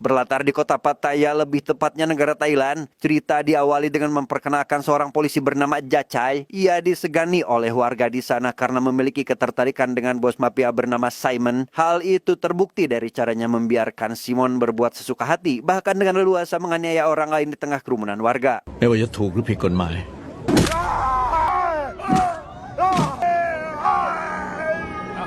Berlatar di kota Pattaya, lebih tepatnya negara Thailand, cerita diawali dengan memperkenalkan seorang polisi bernama Jacai. Ia disegani oleh warga di sana karena memiliki ketertarikan dengan bos mafia bernama Simon. Hal itu terbukti dari caranya membiarkan Simon berbuat sesuka hati, bahkan dengan leluasa menganiaya orang lain di tengah kerumunan warga. ไม่ว่าจะถูกหรือผิดกฎหมาย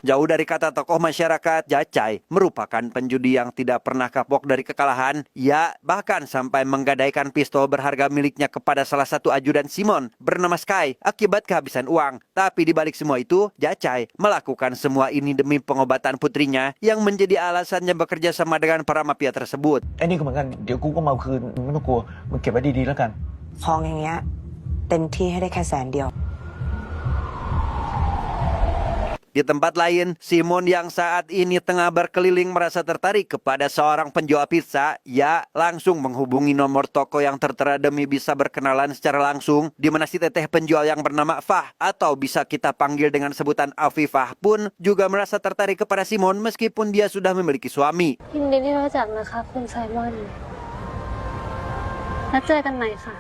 Jauh dari kata tokoh masyarakat, Jacai merupakan penjudi yang tidak pernah kapok dari kekalahan. Ia bahkan sampai menggadaikan pistol berharga miliknya kepada salah satu ajudan Simon bernama Sky akibat kehabisan uang. Tapi di balik semua itu, Jacai melakukan semua ini demi pengobatan putrinya yang menjadi alasannya bekerja sama dengan para mafia tersebut. ไอ้นี่ก็เหมือนกันเดี๋ยวกูก็มาเอาคืนมึงไม่ต้องกลัวมึงเก็บไว้ดีๆแล้วกัน ทองอย่างเงี้ยเต็มที่ให้ได้แค่100,000 Di tempat lain, Simon yang saat ini tengah berkeliling merasa tertarik kepada seorang penjual pizza. Ia langsung menghubungi nomor toko yang tertera demi bisa berkenalan secara langsung, di mana si teteh penjual yang bernama Fah atau bisa kita panggil dengan sebutan Afifah pun juga merasa tertarik kepada Simon meskipun dia sudah memiliki suami. ยินดีที่รู้จักนะคะคุณไซมอนแล้วเจอกันใหม่ค่ะ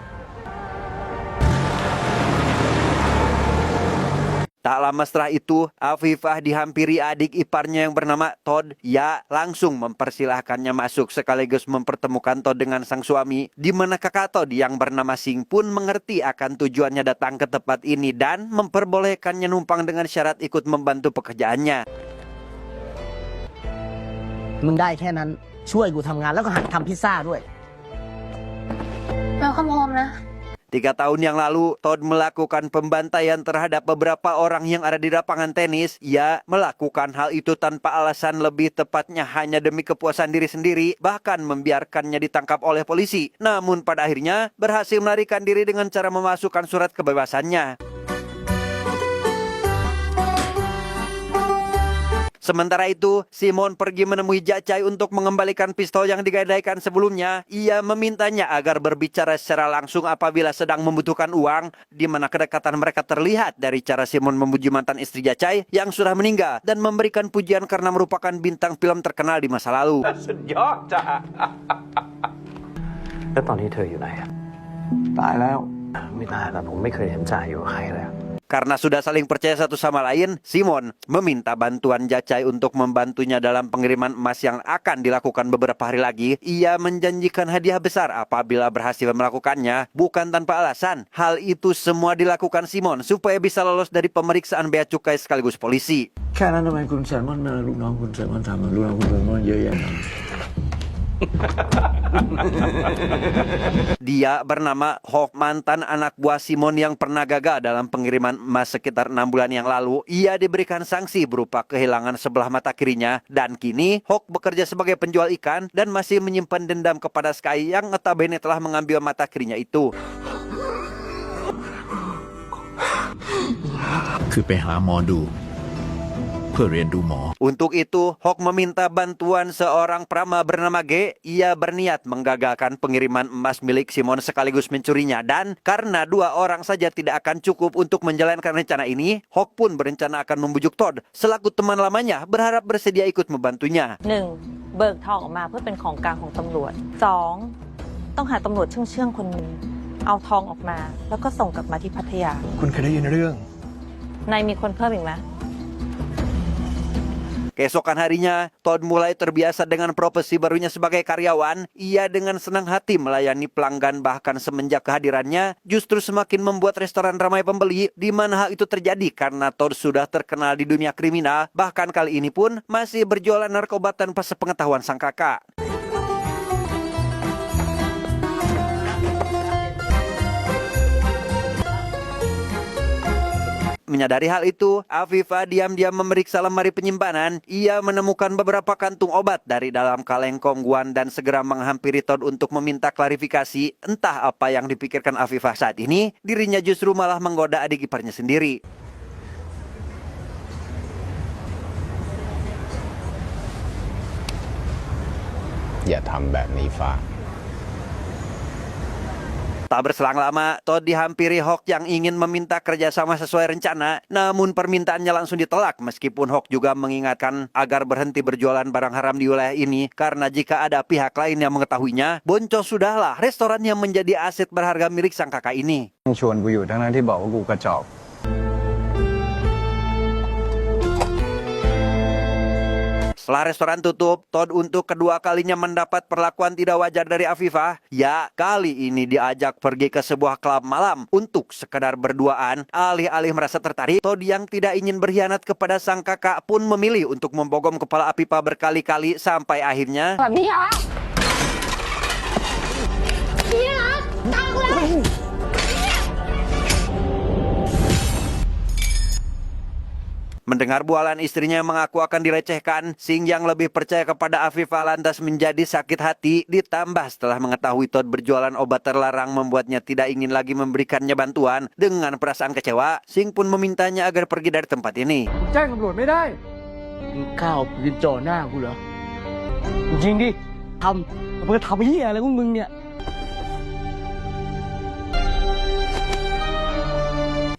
Tak lama setelah itu, Afifah dihampiri adik iparnya yang bernama Todd. Ia langsung mempersilahkannya masuk sekaligus mempertemukan Todd dengan sang suami, di mana kakak Todd yang bernama Sing pun mengerti akan tujuannya datang ke tempat ini dan memperbolehkannya numpang dengan syarat ikut membantu pekerjaannya. มึงได้แค่นั้นช่วยกูทำงานแล้วก็หัดทำพิซซ่าด้วย Welcome home นะ 3 tahun yang lalu, Todd melakukan pembantaian terhadap beberapa orang yang ada di lapangan tenis. Ia melakukan hal itu tanpa alasan, lebih tepatnya hanya demi kepuasan diri sendiri, bahkan membiarkannya ditangkap oleh polisi. Namun pada akhirnya berhasil melarikan diri dengan cara memasukkan surat kebebasannya. Sementara itu, Simon pergi menemui Jacai untuk mengembalikan pistol yang digadaikan sebelumnya. Ia memintanya agar berbicara secara langsung apabila sedang membutuhkan uang, di mana kedekatan mereka terlihat dari cara Simon memuji mantan istri Jacai yang sudah meninggal dan memberikan pujian karena merupakan bintang film terkenal di masa lalu. สุดยอดจ้ะแล้วตอนนี้เธออยู่ไหนอะตายแล้วไม่ตายแต่ผมไม่เคยเห็นจ่าอยู่กับใครเลย Karena sudah saling percaya satu sama lain, Simon meminta bantuan Jacai untuk membantunya dalam pengiriman emas yang akan dilakukan beberapa hari lagi. Ia menjanjikan hadiah besar apabila berhasil melakukannya, bukan tanpa alasan. Hal itu semua dilakukan Simon supaya bisa lolos dari pemeriksaan bea cukai sekaligus polisi. แค่นั้นทำไมคุณแซลมอนมาลูกน้องคุณแซลมอนทำลูกน้องคุณแซลมอนเยอะแยะ Dia bernama Hok, mantan anak buah Simon yang pernah gagal dalam pengiriman emas sekitar 6 bulan yang lalu. Ia diberikan sanksi berupa kehilangan sebelah mata kirinya. Dan kini Hok bekerja sebagai penjual ikan dan masih menyimpan dendam kepada Sky yang notabene telah mengambil mata kirinya itu. คือไปหาหมอดูเพื่อเรียนดูหมอ Untuk itu, Hok meminta bantuan seorang prama bernama G. Ia berniat menggagalkan pengiriman emas milik Simon sekaligus mencurinya. Dan karena 2 orang saja tidak akan cukup untuk menjalankan rencana ini, Hok pun berencana akan membujuk Todd selaku teman lamanya berharap bersedia ikut membantunya. 1. เบิกทองออกมาเพื่อเป็นของกลางของตำรวจ 2. ต้องหาตำรวจเชื่องๆคนหนึ่งเอาทองออกมาแล้วก็ส่งกลับมาที่พัทยา คุณเคยได้ยินเรื่อง นายมีคนเพิ่มอีกไหม Keesokan harinya, Todd mulai terbiasa dengan profesi barunya sebagai karyawan. Ia dengan senang hati melayani pelanggan, bahkan semenjak kehadirannya justru semakin membuat restoran ramai pembeli, di mana hal itu terjadi karena Todd sudah terkenal di dunia kriminal. Bahkan kali ini pun masih berjualan narkoba tanpa sepengetahuan sang kakak. Menyadari hal itu, Afifah diam-diam memeriksa lemari penyimpanan. Ia menemukan beberapa kantung obat dari dalam kaleng kongguan dan segera menghampiri Todd untuk meminta klarifikasi. Entah apa yang dipikirkan Afifah saat ini, dirinya justru malah menggoda adik iparnya sendiri.อย่าทำแบบนี้ฟ้า Tak berselang lama, Todd dihampiri Hawk yang ingin meminta kerjasama sesuai rencana. Namun permintaannya langsung ditolak meskipun Hawk juga mengingatkan agar berhenti berjualan barang haram di wilayah ini. Karena jika ada pihak lain yang mengetahuinya, boncos sudahlah restoran yang menjadi aset berharga milik sang kakak ini. ชวนกูอยู่ทั้งที่บอกว่ากูกระจอก Setelah restoran tutup, Todd untuk kedua kalinya mendapat perlakuan tidak wajar dari Afifah. Ya, kali ini diajak pergi ke sebuah klub malam untuk sekedar berduaan. Alih-alih merasa tertarik, Todd yang tidak ingin berkhianat kepada sang kakak pun memilih untuk membogom kepala Afifah berkali-kali sampai akhirnya mendengar bualan istrinya mengaku akan dilecehkan, Sing yang lebih percaya kepada Afifah lantas menjadi sakit hati. Ditambah setelah mengetahui Todd berjualan obat terlarang membuatnya tidak ingin lagi memberikannya bantuan. Dengan perasaan kecewa, Sing pun memintanya agar pergi dari tempat ini. แจ้งตำรวจไม่ได้ มึงกล้าเอาปืนจ่อหน้ากูเหรอจริงดิทำมึงทำเหี้ยอะไรของมึงเนี่ย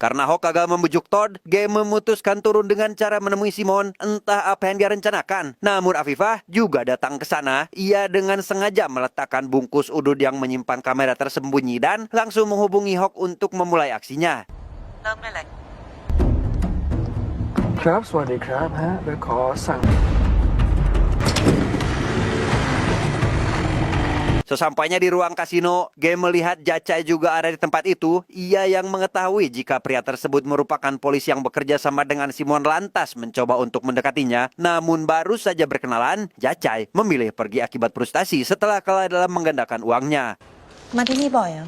Karena Hawk gagal membujuk Todd, Game memutuskan turun dengan cara menemui Simon. Entah apa yang dia rencanakan. Namun Afifah juga datang ke sana. Ia dengan sengaja meletakkan bungkus udud yang menyimpan kamera tersembunyi dan langsung menghubungi Hawk untuk memulai aksinya. ครับ สวัสดีครับฮะเดี๋ยวขอสั่ง Sesampainya di ruang kasino, Game melihat Jacai juga ada di tempat itu. Ia yang mengetahui jika pria tersebut merupakan polisi yang bekerja sama dengan Simon lantas mencoba untuk mendekatinya. Namun baru saja berkenalan, Jacai memilih pergi akibat frustasi setelah kalah dalam menggandakan uangnya. มาที่นี่บ่อยเหรอ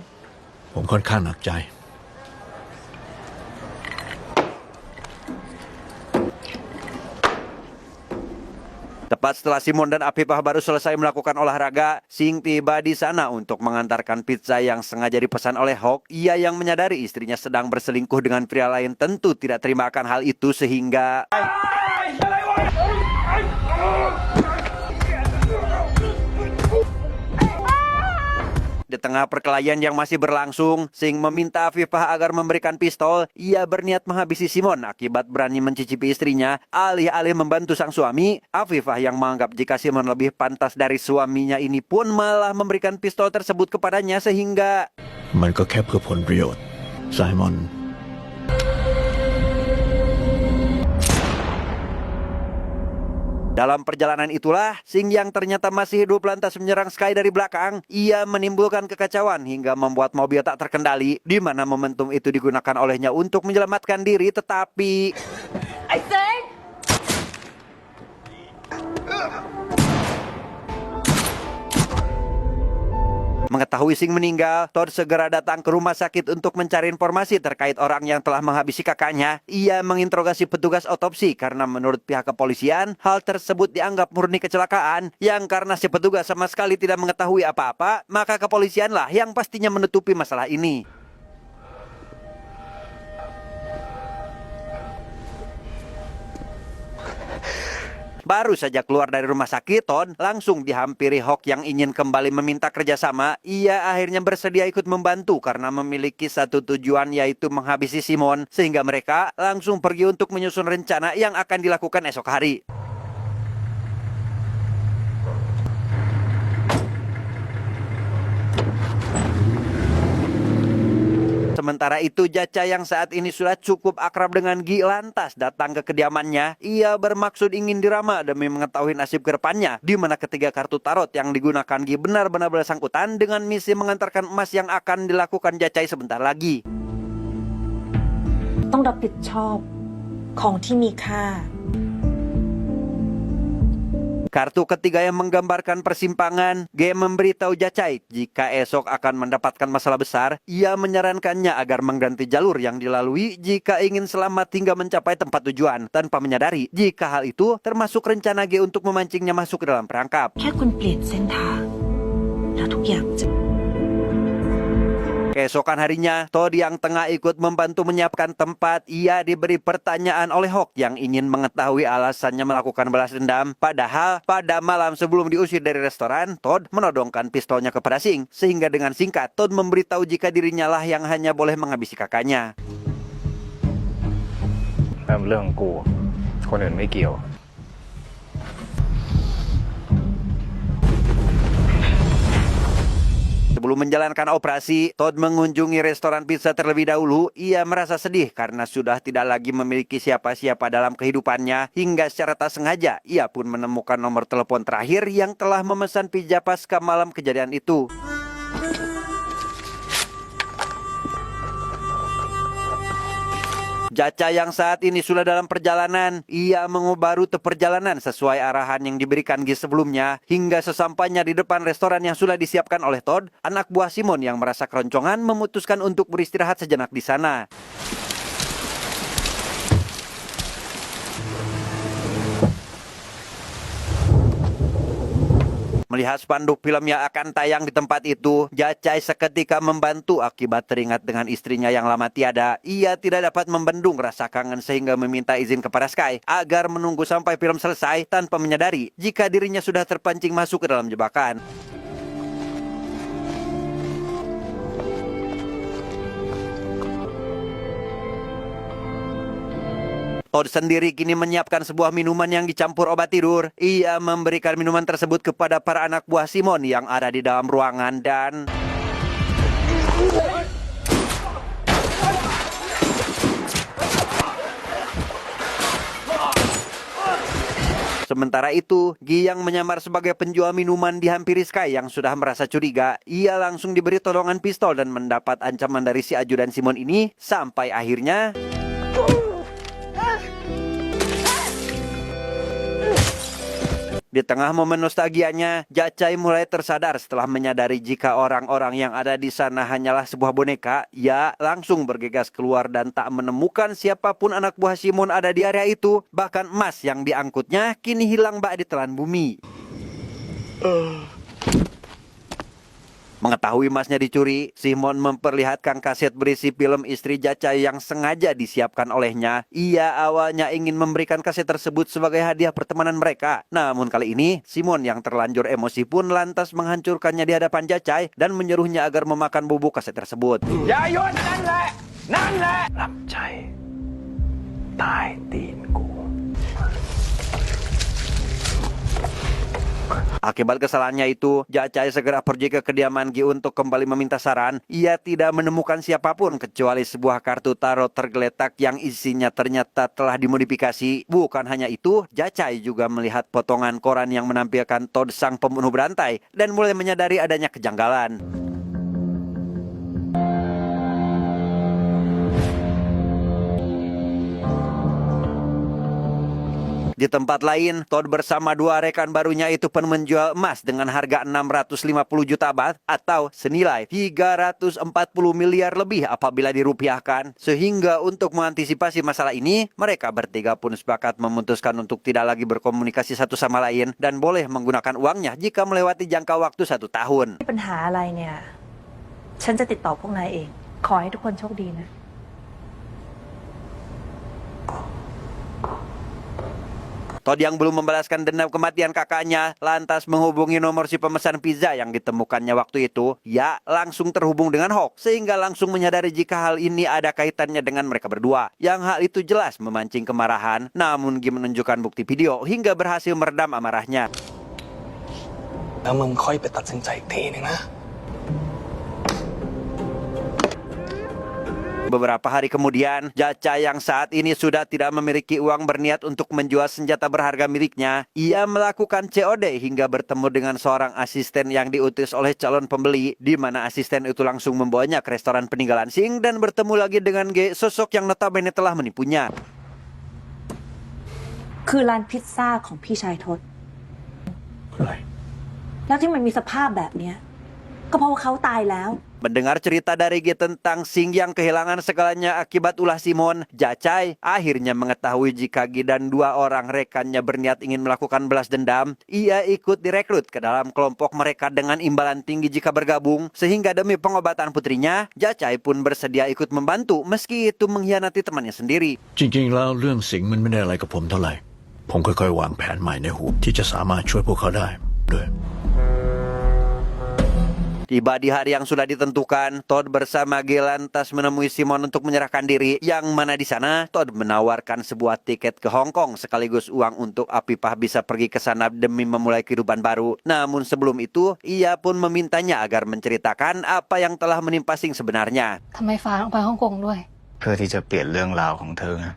ผมค่อนข้างหนักใจ Tepat setelah Simon dan Afifah baru selesai melakukan olahraga, Sing tiba di sana untuk mengantarkan pizza yang sengaja dipesan oleh Hawk. Ia yang menyadari istrinya sedang berselingkuh dengan pria lain tentu tidak terima akan hal itu sehingga di tengah perkelahian yang masih berlangsung, Sing meminta Afifah agar memberikan pistol. Ia berniat menghabisi Simon akibat berani mencicipi istrinya. Alih-alih membantu sang suami, Afifah yang menganggap jika Simon lebih pantas dari suaminya ini pun malah memberikan pistol tersebut kepadanya sehingga มันก็แค่เพื่อผลประโยชน์ไซมอน dalam perjalanan itulah, Sing yang ternyata masih hidup lantas menyerang Sky dari belakang. Ia menimbulkan kekacauan hingga membuat mobil tak terkendali, di mana momentum itu digunakan olehnya untuk menyelamatkan diri, tetapi mengetahui Sing meninggal, Todd segera datang ke rumah sakit untuk mencari informasi terkait orang yang telah menghabisi kakaknya. Ia menginterogasi petugas otopsi karena menurut pihak kepolisian, hal tersebut dianggap murni kecelakaan. Yang karena si petugas sama sekali tidak mengetahui apa-apa, maka kepolisianlah yang pastinya menutupi masalah ini. Baru saja keluar dari rumah sakit, Todd langsung dihampiri Hawk yang ingin kembali meminta kerjasama. Ia akhirnya bersedia ikut membantu karena memiliki satu tujuan, yaitu menghabisi Simon. Sehingga mereka langsung pergi untuk menyusun rencana yang akan dilakukan esok hari. Sementara itu, Jaca yang saat ini sudah cukup akrab dengan Gi lantas datang ke kediamannya. Ia bermaksud ingin dirama demi mengetahui nasib kedepannya, di mana ketiga kartu tarot yang digunakan Gi benar-benar bersangkutan dengan misi mengantarkan emas yang akan dilakukan Jacai sebentar lagi. ต้องรับผิดชอบของที่มีค่า Kartu ketiga yang menggambarkan persimpangan, Game memberitahu Jacai jika esok akan mendapatkan masalah besar. Ia menyarankannya agar mengganti jalur yang dilalui jika ingin selamat hingga mencapai tempat tujuan, tanpa menyadari jika hal itu termasuk rencana G untuk memancingnya masuk ke dalam perangkap. แค่คุณเปลี่ยนเส้นทางแล้วทุกอย่างจะ Keesokan harinya, Todd yang tengah ikut membantu menyiapkan tempat, ia diberi pertanyaan oleh Hawk yang ingin mengetahui alasannya melakukan balas dendam. Padahal pada malam sebelum diusir dari restoran, Todd menodongkan pistolnya kepada Singh. Sehingga dengan singkat, Todd memberitahu jika dirinya lah yang hanya boleh menghabisi kakaknya. เริ่มเรื่องกูคนอื่นไม่เกี่ยว Sebelum menjalankan operasi, Todd mengunjungi restoran pizza terlebih dahulu. Ia merasa sedih karena sudah tidak lagi memiliki siapa-siapa dalam kehidupannya. Hingga secara tak sengaja, ia pun menemukan nomor telepon terakhir yang telah memesan pizza pasca malam kejadian itu. Jaca yang saat ini sudah dalam perjalanan, ia mengubah rute perjalanan sesuai arahan yang diberikan Gi sebelumnya. Hingga sesampainya di depan restoran yang sudah disiapkan oleh Todd, anak buah Simon yang merasa keroncongan memutuskan untuk beristirahat sejenak di sana. Melihat spanduk film yang akan tayang di tempat itu, Jacai seketika membantu akibat teringat dengan istrinya yang lama tiada. Ia tidak dapat membendung rasa kangen sehingga meminta izin kepada Sky agar menunggu sampai film selesai tanpa menyadari jika dirinya sudah terpancing masuk ke dalam jebakan. Todd sendiri kini menyiapkan sebuah minuman yang dicampur obat tidur. Ia memberikan minuman tersebut kepada para anak buah Simon yang ada di dalam ruangan dan... Sementara itu, Gi yang menyamar sebagai penjual minuman dihampiri Sky yang sudah merasa curiga. Ia langsung diberi todongan pistol dan mendapat ancaman dari si ajudan Simon ini sampai akhirnya... Di tengah momen nostalgianya, Jacai mulai tersadar setelah menyadari jika orang-orang yang ada di sana hanyalah sebuah boneka. Ia langsung bergegas keluar dan tak menemukan siapapun anak buah Simon ada di area itu. Bahkan emas yang diangkutnya kini hilang bak di telan bumi. Mengetahui emasnya dicuri, Simon memperlihatkan kaset berisi film istri Jacai yang sengaja disiapkan olehnya. Ia awalnya ingin memberikan kaset tersebut sebagai hadiah pertemanan mereka. Namun kali ini, Simon yang terlanjur emosi pun lantas menghancurkannya di hadapan Jacai dan menyuruhnya agar memakan bubuk kaset tersebut. Ya yun, nan le, Jacai, tai tin ku. Akibat kesalahannya itu, Jacai segera pergi ke kediaman Gi untuk kembali meminta saran. Ia tidak menemukan siapapun kecuali sebuah kartu tarot tergeletak yang isinya ternyata telah dimodifikasi. Bukan hanya itu, Jacai juga melihat potongan koran yang menampilkan Todd sang pembunuh berantai dan mulai menyadari adanya kejanggalan. Di tempat lain, Todd bersama dua rekan barunya itu pun menjual emas dengan harga 650 juta baht atau senilai 340 miliar lebih apabila dirupiahkan. Sehingga untuk mengantisipasi masalah ini, mereka bertiga pun sepakat memutuskan untuk tidak lagi berkomunikasi satu sama lain dan boleh menggunakan uangnya jika melewati jangka waktu 1 tahun. ปัญหาอะไรเนี่ยฉันจะติดต่อพวกนายเองขอให้ทุกคนโชคดีนะ Todd yang belum membalaskan dendam kematian kakaknya lantas menghubungi nomor si pemesan pizza yang ditemukannya waktu itu. Ia langsung terhubung dengan Hawk sehingga langsung menyadari jika hal ini ada kaitannya dengan mereka berdua. Yang hal itu jelas memancing kemarahan. Namun Gi menunjukkan bukti video hingga berhasil meredam amarahnya. แล้วมึงค่อยไปตัดสินใจอีกทีนึงนะ Beberapa hari kemudian, Jaca yang saat ini sudah tidak memiliki uang berniat untuk menjual senjata berharga miliknya. Ia melakukan COD hingga bertemu dengan seorang asisten yang diutus oleh calon pembeli, di mana asisten itu langsung membawanya ke restoran peninggalan Singh dan bertemu lagi dengan G, sosok yang notabene telah menipunya. คือร้านพิซซ่าของพี่ชายทศแล้วที่มันมีสภาพแบบเนี้ย ก็เพราะว่าเขาตายแล้ว Mendengar cerita dari G tentang Sing yang kehilangan segalanya akibat ulah Simon, Jacai akhirnya mengetahui jika G dan 2 orang rekannya berniat ingin melakukan balas dendam. Ia ikut direkrut ke dalam kelompok mereka dengan imbalan tinggi jika bergabung, sehingga demi pengobatan putrinya, Jacai pun bersedia ikut membantu meski itu mengkhianati temannya sendiri. จริงๆแล้วเรื่องสิงห์มันไม่ได้อะไรกับผมเท่าไหร่ ผมค่อยๆวางแผนใหม่ในหัวที่จะสามารถช่วยพวกเขาได้ด้วย Tiba di hari yang sudah ditentukan, Todd bersama G lantas menemui Simon untuk menyerahkan diri, yang mana di sana Todd menawarkan sebuah tiket ke Hong Kong sekaligus uang untuk Apipah bisa pergi ke sana demi memulai kehidupan baru. Namun sebelum itu, ia pun memintanya agar menceritakan apa yang telah menimpa Sing sebenarnya. ทำไมฟ้าต้องไปฮ่องกงด้วย เพื่อที่จะเปลี่ยนเรื่องราวของเธอนะ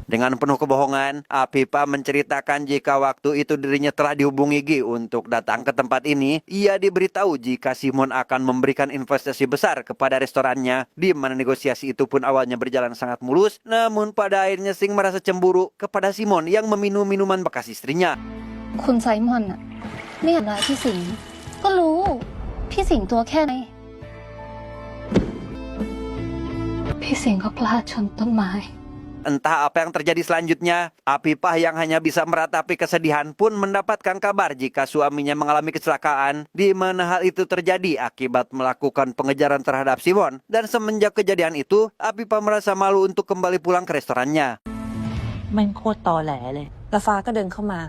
Dengan penuh kebohongan, Apipah menceritakan jika waktu itu dirinya telah dihubungi G untuk datang ke tempat ini. Ia diberitahu jika Simon akan memberikan investasi besar kepada restorannya, di mana negosiasi itu pun awalnya berjalan sangat mulus. Namun pada akhirnya Sing merasa cemburu kepada Simon yang meminum minuman bekas istrinya. คุณไซมอนอะไม่อยากร้ายพี่สิงห์ก็รู้ พี่สิงห์ตัวแค่ไหน พี่สิงห์ก็พลาดชนต้นไม้ Entah apa yang terjadi selanjutnya, Apipah yang hanya bisa meratapi kesedihan pun mendapatkan kabar jika suaminya mengalami kecelakaan, di mana hal itu terjadi akibat melakukan pengejaran terhadap Simon. Dan semenjak kejadian itu, Apipah merasa malu untuk kembali pulang ke restorannya. มันโคตรตอแหลเลยแล้วฟ้าก็เดินเข้ามา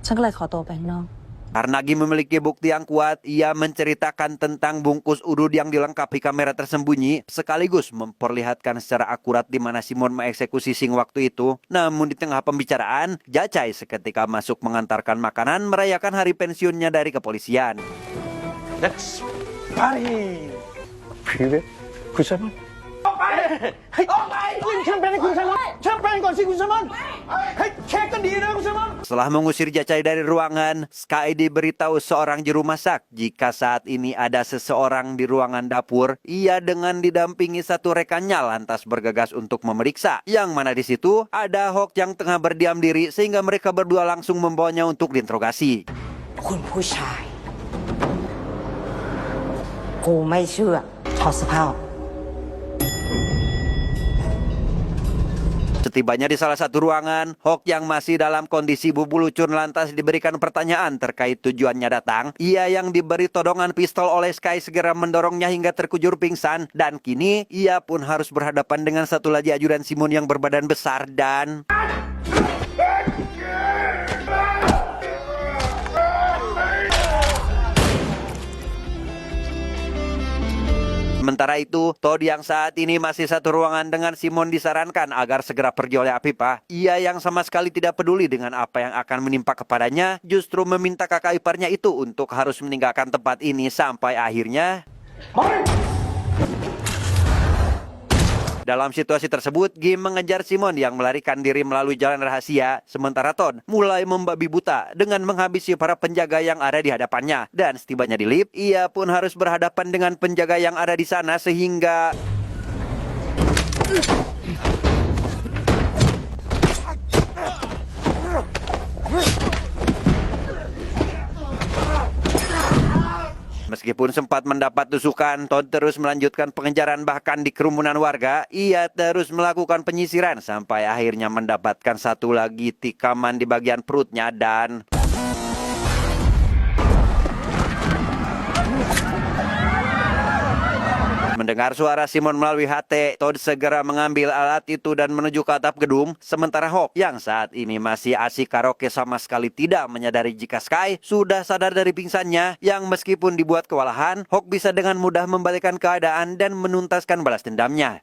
ฉันก็เลยขอตัวไปข้างนอก Karena G memiliki bukti yang kuat, ia menceritakan tentang bungkus udud yang dilengkapi kamera tersembunyi, sekaligus memperlihatkan secara akurat di mana Simon mengeksekusi Sing waktu itu. Namun di tengah pembicaraan, Jacai seketika masuk mengantarkan makanan merayakan hari pensiunnya dari kepolisian. Let's party Привет คุณไซมอน Setelah mengusir Jacai dari ruangan, Sky diberitahu seorang juru masak jika saat ini ada seseorang di ruangan dapur. Ia dengan didampingi satu rekannya lantas bergegas untuk memeriksa. Yang mana di situ ada Hawk yang tengah berdiam diri sehingga mereka berdua langsung membawanya untuk diinterogasi. คุณผู้ชาย กูไม่เชื่อถอดเสื้อผ้าออก Setibanya di salah satu ruangan, Hawk yang masih dalam kondisi bubu lucun lantas diberikan pertanyaan terkait tujuannya datang. Ia yang diberi todongan pistol oleh Sky segera mendorongnya hingga terkujur pingsan. Dan kini ia pun harus berhadapan dengan satu lagi ajudan Simon yang berbadan besar dan... Sementara itu, Todd yang saat ini masih satu ruangan dengan Simon disarankan agar segera pergi oleh Apipah. Ia yang sama sekali tidak peduli dengan apa yang akan menimpa kepadanya, justru meminta kakak iparnya itu untuk harus meninggalkan tempat ini sampai akhirnya... Dalam situasi tersebut, G mengejar Simon yang melarikan diri melalui jalan rahasia, sementara Todd mulai membabi buta dengan menghabisi para penjaga yang ada di hadapannya. Dan setibanya di lift, ia pun harus berhadapan dengan penjaga yang ada di sana sehingga... Meskipun sempat mendapat tusukan, Todd terus melanjutkan pengejaran bahkan di kerumunan warga. Ia terus melakukan penyisiran sampai akhirnya mendapatkan satu lagi tikaman di bagian perutnya dan... Mendengar suara Simon melalui HT, Todd segera mengambil alat itu dan menuju ke atap gedung. Sementara Hawk yang saat ini masih asik karaoke sama sekali tidak menyadari jika Sky sudah sadar dari pingsannya. Yang meskipun dibuat kewalahan, Hawk bisa dengan mudah membalikkan keadaan dan menuntaskan balas dendamnya.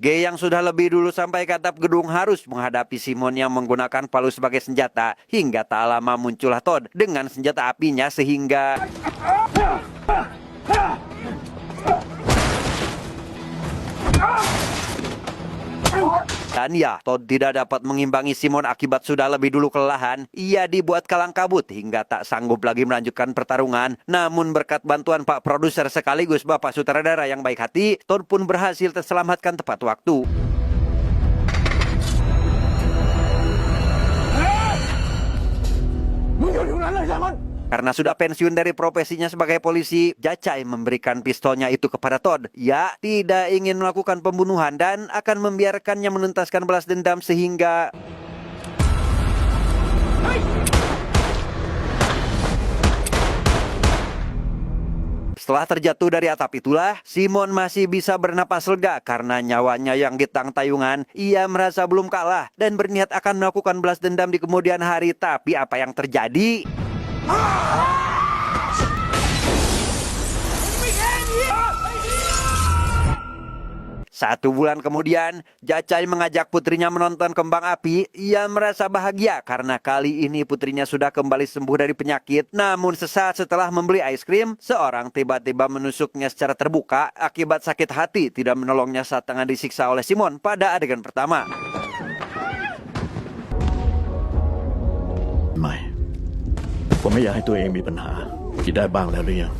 G yang sudah lebih dulu sampai ke atap gedung harus menghadapi Simon yang menggunakan palu sebagai senjata. Hingga tak lama muncullah Todd dengan senjata apinya sehingga... Dan ya, Todd tidak dapat mengimbangi Simon akibat sudah lebih dulu kelelahan. Ia dibuat kalang kabut hingga tak sanggup lagi melanjutkan pertarungan. Namun berkat bantuan Pak Produser sekaligus Bapak Sutradara yang baik hati, Todd pun berhasil terselamatkan tepat waktu. Karena sudah pensiun dari profesinya sebagai polisi, Jacai memberikan pistolnya itu kepada Todd. Ia tidak ingin melakukan pembunuhan dan akan membiarkannya menuntaskan balas dendam sehingga... Setelah terjatuh dari atap itulah, Simon masih bisa bernapas lega karena nyawanya yang ditang-tayungan. Ia merasa belum kalah dan berniat akan melakukan balas dendam di kemudian hari. Tapi apa yang terjadi? 1 bulan kemudian, Jacai mengajak putrinya menonton kembang api. Ia merasa bahagia karena kali ini putrinya sudah kembali sembuh dari penyakit. Namun sesaat setelah membeli es krim, seorang tiba-tiba menusuknya secara terbuka akibat sakit hati tidak menolongnya saat tengah disiksa oleh Simon pada adegan pertama. ไม่ผมไม่อยากให้ตัวเองมีปัญหาคิดได้บ้างแล้วหรือยัง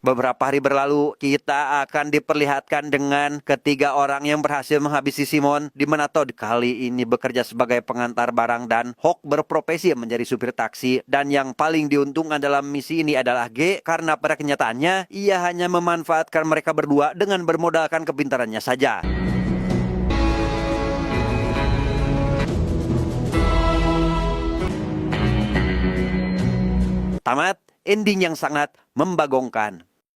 Beberapa hari berlalu, kita akan diperlihatkan dengan ketiga orang yang berhasil menghabisi Simon, di mana Todd kali ini bekerja sebagai pengantar barang dan Hawk berprofesi menjadi supir taksi. Dan yang paling diuntungkan dalam misi ini adalah G, karena pada kenyataannya ia hanya memanfaatkan mereka berdua dengan bermodalkan kepintarannya saja. Tamat, ending yang sangat membagongkan.